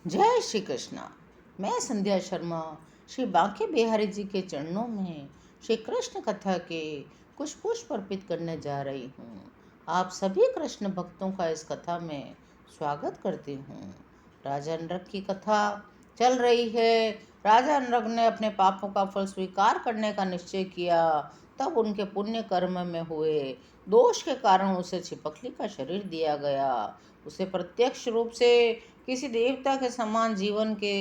जय श्री कृष्णा। मैं संध्या शर्मा श्री बांके बिहारी जी के चरणों में श्री कृष्ण कथा के कुछ पुष्प अर्पित करने जा रही हूँ। आप सभी कृष्ण भक्तों का इस कथा में स्वागत करती हूँ। राजा नरक की कथा चल रही है। राजा नरक ने अपने पापों का फल स्वीकार करने का निश्चय किया। तब उनके पुण्य कर्म में हुए दोष के कारण उसे छिपकली का शरीर दिया गया। उसे प्रत्यक्ष रूप से किसी देवता के समान जीवन के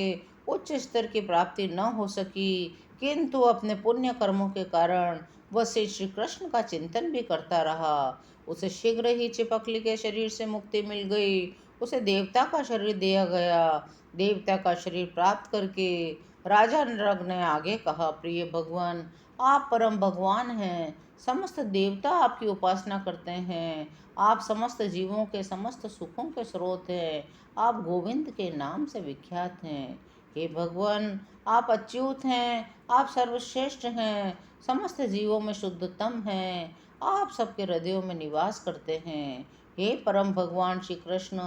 उच्च स्तर की प्राप्ति न हो सकी, किंतु अपने पुण्य कर्मों के कारण वह श्री कृष्ण का चिंतन भी करता रहा। उसे शीघ्र ही चिपकली के शरीर से मुक्ति मिल गई। उसे देवता का शरीर दिया गया। देवता का शरीर प्राप्त करके राजा नरक ने आगे कहा, प्रिय भगवान, आप परम भगवान हैं। समस्त देवता आपकी उपासना करते हैं। आप समस्त जीवों के समस्त सुखों के स्रोत हैं। आप गोविंद के नाम से विख्यात हैं। हे भगवान, आप अच्युत हैं। आप सर्वश्रेष्ठ हैं। समस्त जीवों में शुद्धतम हैं। आप सबके हृदयों में निवास करते हैं। हे परम भगवान श्री कृष्ण,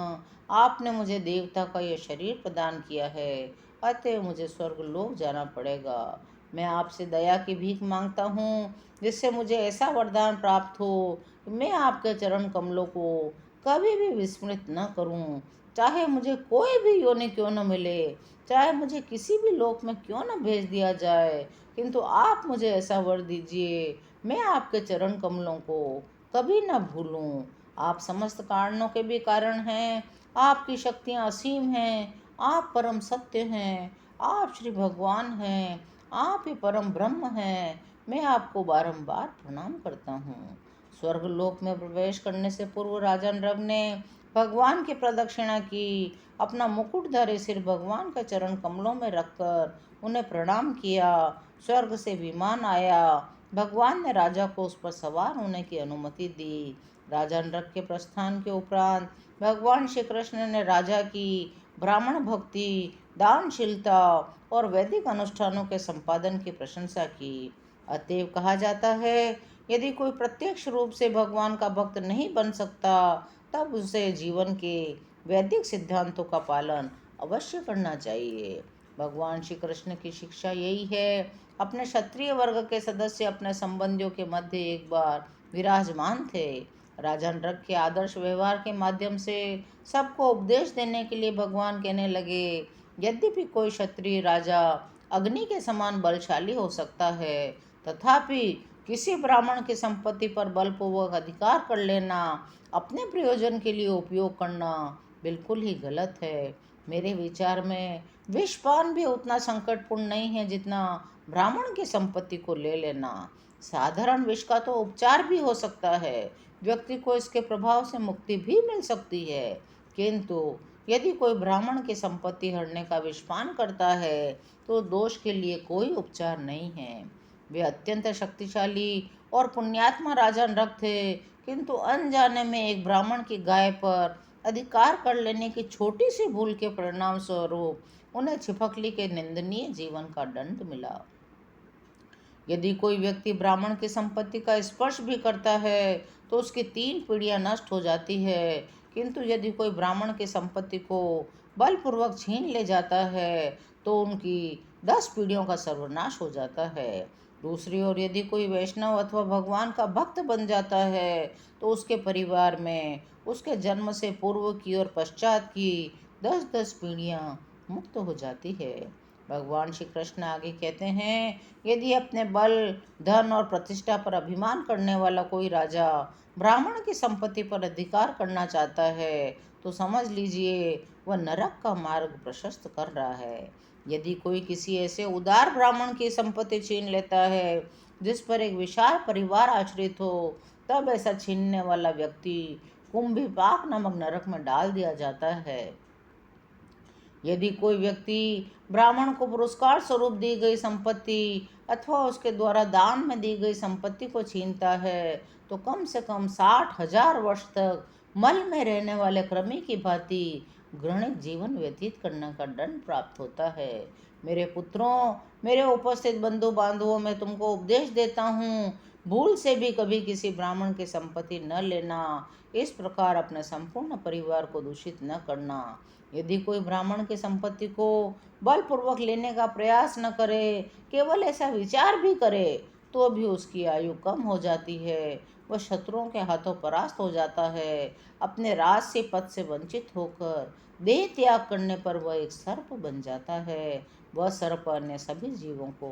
आपने मुझे देवता का यह शरीर प्रदान किया है, अतः मुझे स्वर्ग लोक जाना पड़ेगा। मैं आपसे दया की भीख मांगता हूँ, जिससे मुझे ऐसा वरदान प्राप्त हो कि मैं आपके चरण कमलों को कभी भी विस्मृत न करूं। चाहे मुझे कोई भी योनि क्यों न मिले, चाहे मुझे किसी भी लोक में क्यों न भेज दिया जाए, किंतु आप मुझे ऐसा वर दीजिए, मैं आपके चरण कमलों को कभी न भूलूं। आप समस्त कारणों के भी कारण हैं। आपकी शक्तियाँ असीम हैं। आप परम सत्य हैं। आप श्री भगवान हैं। आप ही परम ब्रह्म हैं। मैं आपको बारंबार प्रणाम करता हूँ। स्वर्गलोक में प्रवेश करने से पूर्व राजा नृग ने भगवान की प्रदक्षिणा की। अपना मुकुटधारी सिर भगवान के चरण कमलों में रखकर उन्हें प्रणाम किया। स्वर्ग से विमान आया। भगवान ने राजा को उस पर सवार होने की अनुमति दी। राजा नृग के प्रस्थान के उपरांत भगवान श्री कृष्ण ने राजा की ब्राह्मण भक्ति, दानशीलता और वैदिक अनुष्ठानों के संपादन की प्रशंसा की। अतएव कहा जाता है, यदि कोई प्रत्यक्ष रूप से भगवान का भक्त नहीं बन सकता, तब उसे जीवन के वैदिक सिद्धांतों का पालन अवश्य करना चाहिए। भगवान श्री कृष्ण की शिक्षा यही है। अपने क्षत्रिय वर्ग के सदस्य अपने संबंधियों के मध्य एक बार विराजमान थे। राजा नृग के आदर्श व्यवहार के माध्यम से सबको उपदेश देने के लिए भगवान कहने लगे, यद्यपि कोई क्षत्रिय राजा अग्नि के समान बलशाली हो सकता है, तथापि किसी ब्राह्मण की संपत्ति पर बलपूर्वक अधिकार कर लेना, अपने प्रयोजन के लिए उपयोग करना बिल्कुल ही गलत है। मेरे विचार में विषपान भी उतना संकटपूर्ण नहीं है जितना ब्राह्मण की संपत्ति को ले लेना। साधारण विष का तो उपचार भी हो सकता है। व्यक्ति को इसके प्रभाव से मुक्ति भी मिल सकती है, किंतु यदि कोई ब्राह्मण की संपत्ति हरने का विषपान करता है, तो दोष के लिए कोई उपचार नहीं है। वे अत्यंत शक्तिशाली और पुण्यात्मा राजा नृग थे, किंतु अनजाने में एक ब्राह्मण की गाय पर अधिकार कर लेने की छोटी सी भूल के परिणाम स्वरूप उन्हें छिपकली के निंदनीय जीवन का दंड मिला। यदि कोई व्यक्ति ब्राह्मण की संपत्ति का स्पर्श भी करता है, तो उसकी 3 पीढ़ियां नष्ट हो जाती है, किंतु यदि कोई ब्राह्मण की संपत्ति को बलपूर्वक छीन ले जाता है, तो उनकी 10 पीढ़ियों का सर्वनाश हो जाता है। दूसरी ओर यदि कोई वैष्णव अथवा भगवान का भक्त बन जाता है, तो उसके परिवार में उसके जन्म से पूर्व की और पश्चात की 10-10 पीढ़ियां मुक्त हो जाती है। भगवान श्री कृष्ण आगे कहते हैं, यदि अपने बल, धन और प्रतिष्ठा पर अभिमान करने वाला कोई राजा ब्राह्मण की संपत्ति पर अधिकार करना चाहता है, तो समझ लीजिए वह नरक का मार्ग प्रशस्त कर रहा है। यदि कोई किसी ऐसे उदार ब्राह्मण की संपत्ति छीन लेता है जिस पर एक विशाल परिवार आश्रित हो, तब ऐसा छीनने वाला व्यक्ति कुंभिपाक नामक नरक में डाल दिया जाता है। यदि कोई व्यक्ति ब्राह्मण को पुरस्कार स्वरूप दी गई संपत्ति अथवा उसके द्वारा दान में दी गई संपत्ति को छीनता है, तो कम से कम 60,000 वर्ष तक मल में रहने वाले कृमि की भांति घृणित जीवन व्यतीत करने का दंड प्राप्त होता है। मेरे पुत्रों, मेरे उपस्थित बंधु बांधवों, मैं तुमको उपदेश देता हूँ, भूल से भी कभी किसी ब्राह्मण की संपत्ति न लेना। इस प्रकार अपने संपूर्ण परिवार को दूषित न करना। यदि कोई ब्राह्मण की संपत्ति को बलपूर्वक लेने का प्रयास न करे, केवल ऐसा विचार भी करे, तो भी उसकी आयु कम हो जाती है। वह शत्रुओं के हाथों परास्त हो जाता है। अपने राज से पद से वंचित होकर देह त्याग करने पर वह एक सर्प बन जाता है। वह सर्प अन्य सभी जीवों को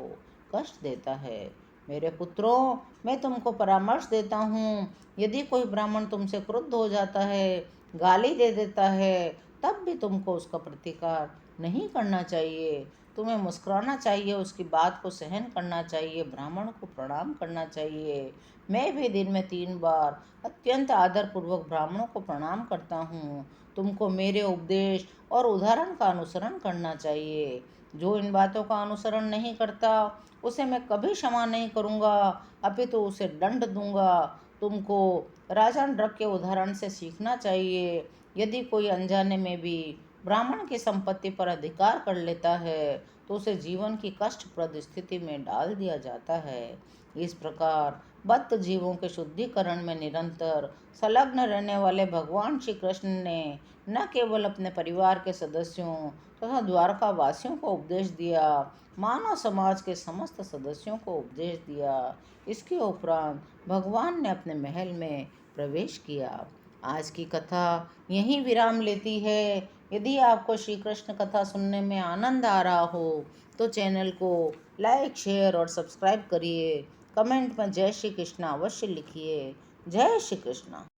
कष्ट देता है। मेरे पुत्रों, मैं तुमको परामर्श देता हूँ, यदि कोई ब्राह्मण तुमसे क्रुद्ध हो जाता है, गाली दे देता है, तब भी तुमको उसका प्रतिकार नहीं करना चाहिए। तुम्हें मुस्कुराना चाहिए, उसकी बात को सहन करना चाहिए, ब्राह्मण को प्रणाम करना चाहिए। मैं भी दिन में 3 बार अत्यंत आदरपूर्वक ब्राह्मणों को प्रणाम करता हूँ। तुमको मेरे उपदेश और उदाहरण का अनुसरण करना चाहिए। जो इन बातों का अनुसरण नहीं करता, उसे मैं कभी क्षमा नहीं करूँगा, अपितु उसे दंड दूंगा। तुमको राजा नृप के उदाहरण से सीखना चाहिए। यदि कोई अनजाने में भी ब्राह्मण की संपत्ति पर अधिकार कर लेता है, तो उसे जीवन की कष्टप्रद स्थिति में डाल दिया जाता है। इस प्रकार बद्ध जीवों के शुद्धिकरण में निरंतर संलग्न रहने वाले भगवान श्री कृष्ण ने न केवल अपने परिवार के सदस्यों तथा द्वारका वासियों को उपदेश दिया, मानव समाज के समस्त सदस्यों को उपदेश दिया। इसके उपरांत भगवान ने अपने महल में प्रवेश किया। आज की कथा यहीं विराम लेती है। यदि आपको श्री कृष्ण कथा सुनने में आनंद आ रहा हो, तो चैनल को लाइक, शेयर और सब्सक्राइब करिए। कमेंट में जय श्री कृष्ण अवश्य लिखिए। जय श्री कृष्ण।